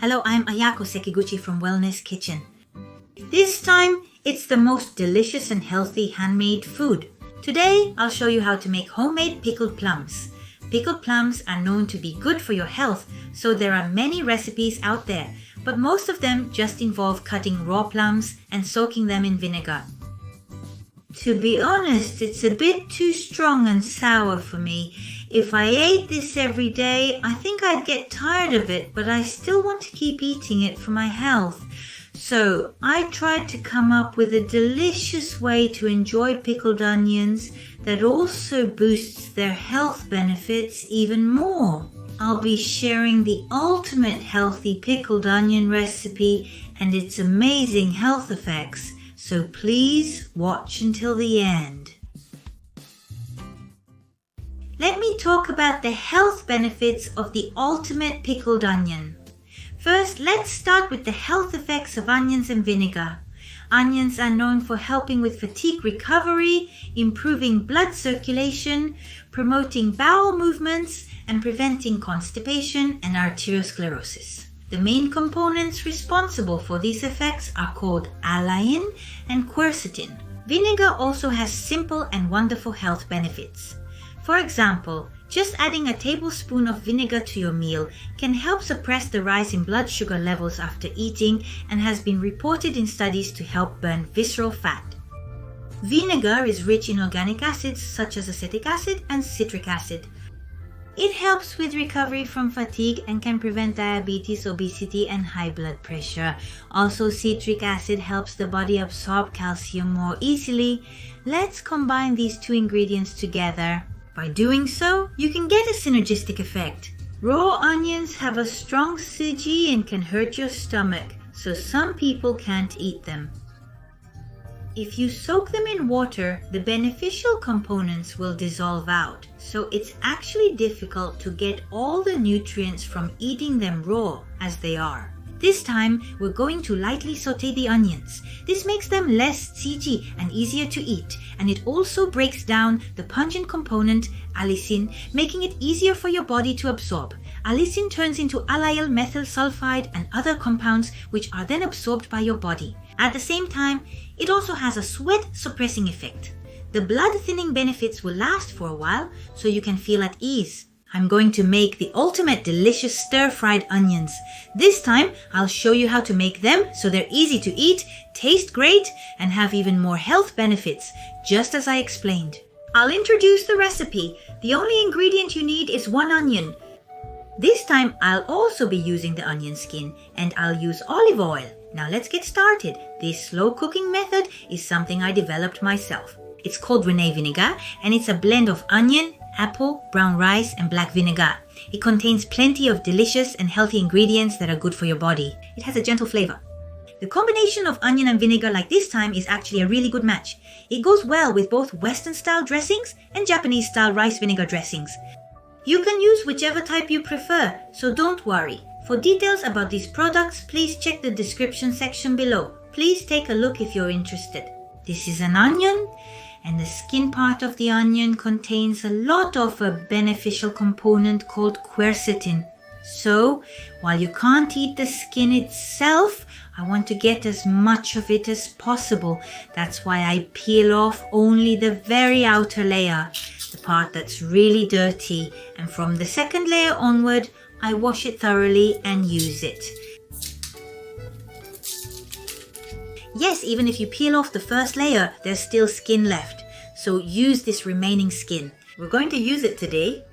Hello, I'm Ayako Sekiguchi from Wellness Kitchen. This time, it's the most delicious and healthy handmade food. Today, I'll show you how to make homemade pickled plums. Pickled plums are known to be good for your health, so there are many recipes out there, but most of them just involve cutting raw plums and soaking them in vinegar. To be honest, it's a bit too strong and sour for me. If I ate this every day, I think I'd get tired of it, but I still want to keep eating it for my health. So I tried to come up with a delicious way to enjoy pickled onions that also boosts their health benefits even more. I'll be sharing the ultimate healthy pickled onion recipe and its amazing health effects, so please watch until the end. Let me talk about the health benefits of the ultimate pickled onion. First, let's start with the health effects of onions and vinegar. Onions are known for helping with fatigue recovery, improving blood circulation, promoting bowel movements, and preventing constipation and arteriosclerosis. The main components responsible for these effects are called allicin and quercetin. Vinegar also has simple and wonderful health benefits. For example, just adding a tablespoon of vinegar to your meal can help suppress the rise in blood sugar levels after eating and has been reported in studies to help burn visceral fat. Vinegar is rich in organic acids such as acetic acid and citric acid. It helps with recovery from fatigue and can prevent diabetes, obesity, and high blood pressure. Also, citric acid helps the body absorb calcium more easily. Let's combine these two ingredients together. By doing so, you can get a synergistic effect. Raw onions have a strong acidity and can hurt your stomach, so some people can't eat them. If you soak them in water, the beneficial components will dissolve out, so it's actually difficult to get all the nutrients from eating them raw as they are. This time, we're going to lightly saute the onions. This makes them less tsiji and easier to eat, and it also breaks down the pungent component, allicin, making it easier for your body to absorb. Allicin turns into allyl methyl sulfide and other compounds which are then absorbed by your body. At the same time, it also has a sweat-suppressing effect. The blood-thinning benefits will last for a while, so you can feel at ease. I'm going to make the ultimate delicious stir-fried onions. This time, I'll show you how to make them so they're easy to eat, taste great, and have even more health benefits, just as I explained. I'll introduce the recipe. The only ingredient you need is 1 onion. This time, I'll also be using the onion skin, and I'll use olive oil. Now let's get started. This slow cooking method is something I developed myself. It's called Renee vinegar, and it's a blend of onion, apple, brown rice, and black vinegar. It contains plenty of delicious and healthy ingredients that are good for your body. It has a gentle flavor. The combination of onion and vinegar like this time is actually a really good match. It goes well with both Western-style dressings and Japanese-style rice vinegar dressings. You can use whichever type you prefer, so don't worry. For details about these products, please check the description section below. Please take a look if you're interested. This is an onion, and the skin part of the onion contains a lot of a beneficial component called quercetin. So, while you can't eat the skin itself, I want to get as much of it as possible. That's why I peel off only the very outer layer, the part that's really dirty, and from the second layer onward, I wash it thoroughly and use it. Yes, even if you peel off the first layer, there's still skin left. So use this remaining skin. We're going to use it today.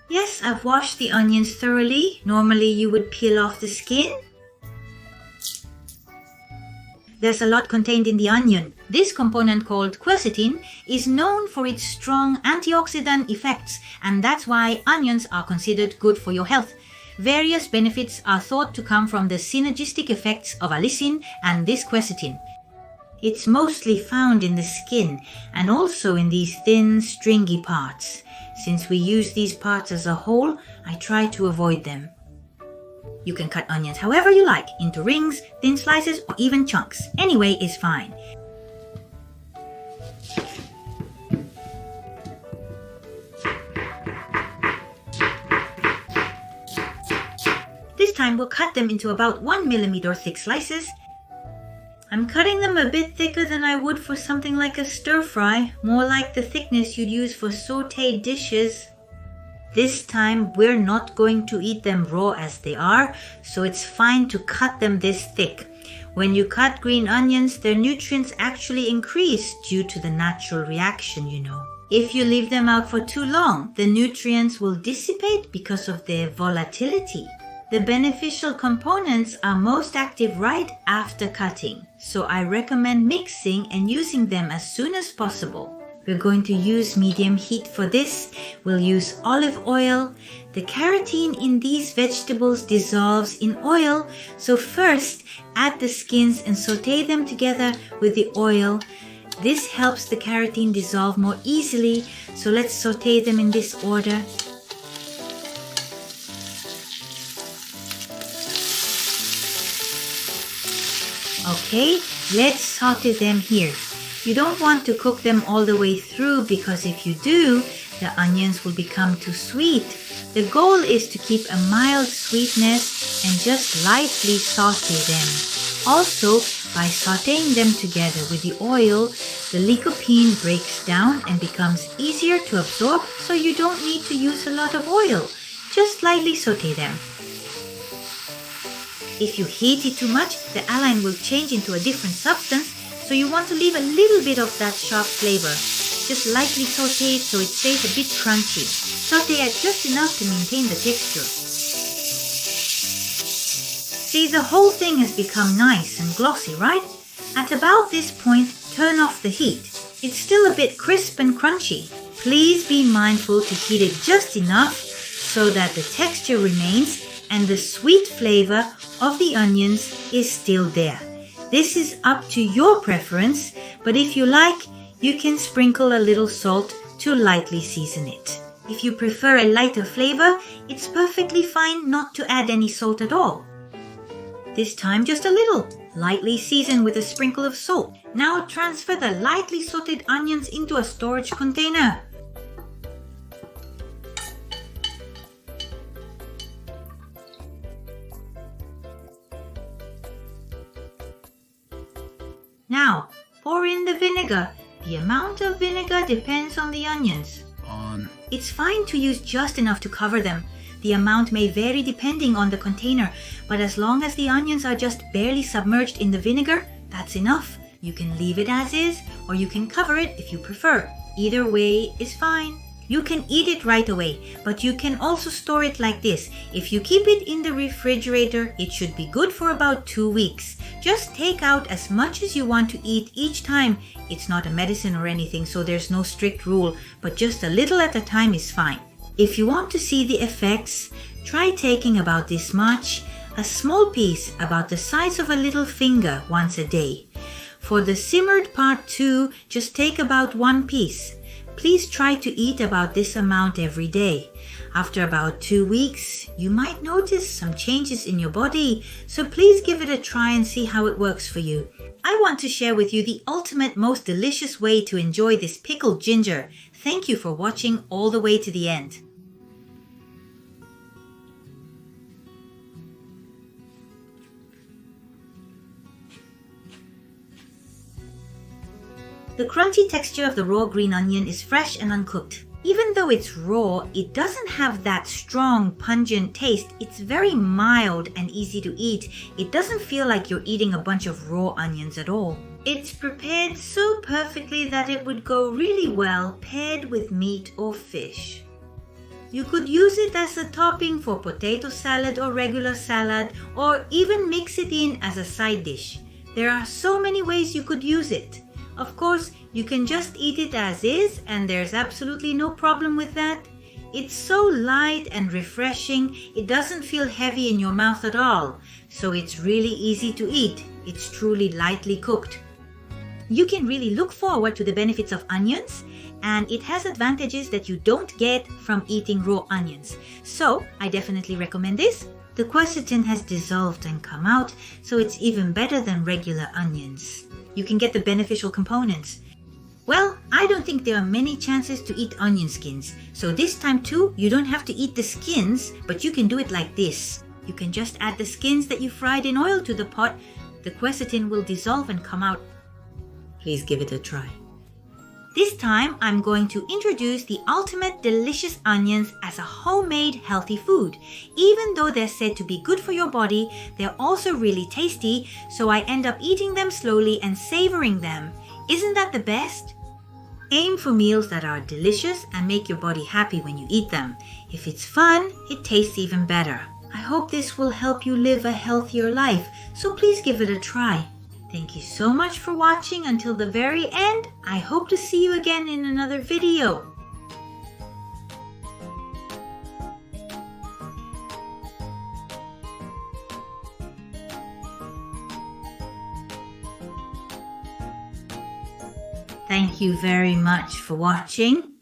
Yes, I've washed the onions thoroughly. Normally you would peel off the skin. There's a lot contained in the onion. This component called quercetin is known for its strong antioxidant effects, and that's why onions are considered good for your health. Various benefits are thought to come from the synergistic effects of allicin and this quercetin. It's mostly found in the skin and also in these thin, stringy parts. Since we use these parts as a whole, I try to avoid them. You can cut onions however you like, into rings, thin slices, or even chunks. Any way is fine. time we'll cut them into about 1 millimeter thick slices. I'm cutting them a bit thicker than I would for something like a stir fry, more like the thickness you'd use for sautéed dishes. This time we're not going to eat them raw as they are, so it's fine to cut them this thick. When you cut green onions, their nutrients actually increase due to the natural reaction, you know. If you leave them out for too long, the nutrients will dissipate because of their volatility. The beneficial components are most active right after cutting, so I recommend mixing and using them as soon as possible. We're going to use medium heat for this. We'll use olive oil. The carotene in these vegetables dissolves in oil, so first add the skins and sauté them together with the oil. This helps the carotene dissolve more easily, so let's sauté them in this order. Okay, let's sauté them here. You don't want to cook them all the way through because if you do, the onions will become too sweet. The goal is to keep a mild sweetness and just lightly sauté them. Also, by sautéing them together with the oil, the lycopene breaks down and becomes easier to absorb, so you don't need to use a lot of oil. Just lightly sauté them. If you heat it too much, the align will change into a different substance, so you want to leave a little bit of that sharp flavor. Just lightly sauté it so it stays a bit crunchy. Sauté it just enough to maintain the texture. See, the whole thing has become nice and glossy, right? At about this point, turn off the heat. It's still a bit crisp and crunchy. Please be mindful to heat it just enough so that the texture remains and the sweet flavor of the onions is still there. This is up to your preference, but if you like, you can sprinkle a little salt to lightly season it. If you prefer a lighter flavor, it's perfectly fine not to add any salt at all. This time just a little, lightly season with a sprinkle of salt. Now transfer the lightly sautéed onions into a storage container. Now, pour in the vinegar. The amount of vinegar depends on the onions. It's fine to use just enough to cover them. The amount may vary depending on the container, but as long as the onions are just barely submerged in the vinegar, that's enough. You can leave it as is, or you can cover it if you prefer. Either way is fine. You can eat it right away, but you can also store it like this. If you keep it in the refrigerator, it should be good for about 2 weeks. Just take out as much as you want to eat each time. It's not a medicine or anything, so there's no strict rule, but just a little at a time is fine. If you want to see the effects, try taking about this much, a small piece about the size of a little finger once a day. For the simmered part too, just take about 1 piece. Please try to eat about this amount every day. After about 2 weeks, you might notice some changes in your body, so please give it a try and see how it works for you. I want to share with you the ultimate, most delicious way to enjoy this pickled ginger. Thank you for watching all the way to the end. The crunchy texture of the raw green onion is fresh and uncooked. Even though it's raw, it doesn't have that strong, pungent taste. It's very mild and easy to eat. It doesn't feel like you're eating a bunch of raw onions at all. It's prepared so perfectly that it would go really well paired with meat or fish. You could use it as a topping for potato salad or regular salad, or even mix it in as a side dish. There are so many ways you could use it. Of course, you can just eat it as is, and there's absolutely no problem with that. It's so light and refreshing, it doesn't feel heavy in your mouth at all. So it's really easy to eat. It's truly lightly cooked. You can really look forward to the benefits of onions, and it has advantages that you don't get from eating raw onions. So I definitely recommend this. The quercetin has dissolved and come out, so it's even better than regular onions. You can get the beneficial components. Well, I don't think there are many chances to eat onion skins, so this time too, you don't have to eat the skins, but you can do it like this. You can just add the skins that you fried in oil to the pot. The quercetin will dissolve and come out. Please give it a try. This time, I'm going to introduce the ultimate delicious onions as a homemade healthy food. Even though they're said to be good for your body, they're also really tasty, so I end up eating them slowly and savoring them. Isn't that the best? Aim for meals that are delicious and make your body happy when you eat them. If it's fun, it tastes even better. I hope this will help you live a healthier life, so please give it a try. Thank you so much for watching until the very end. I hope to see you again in another video. Thank you very much for watching.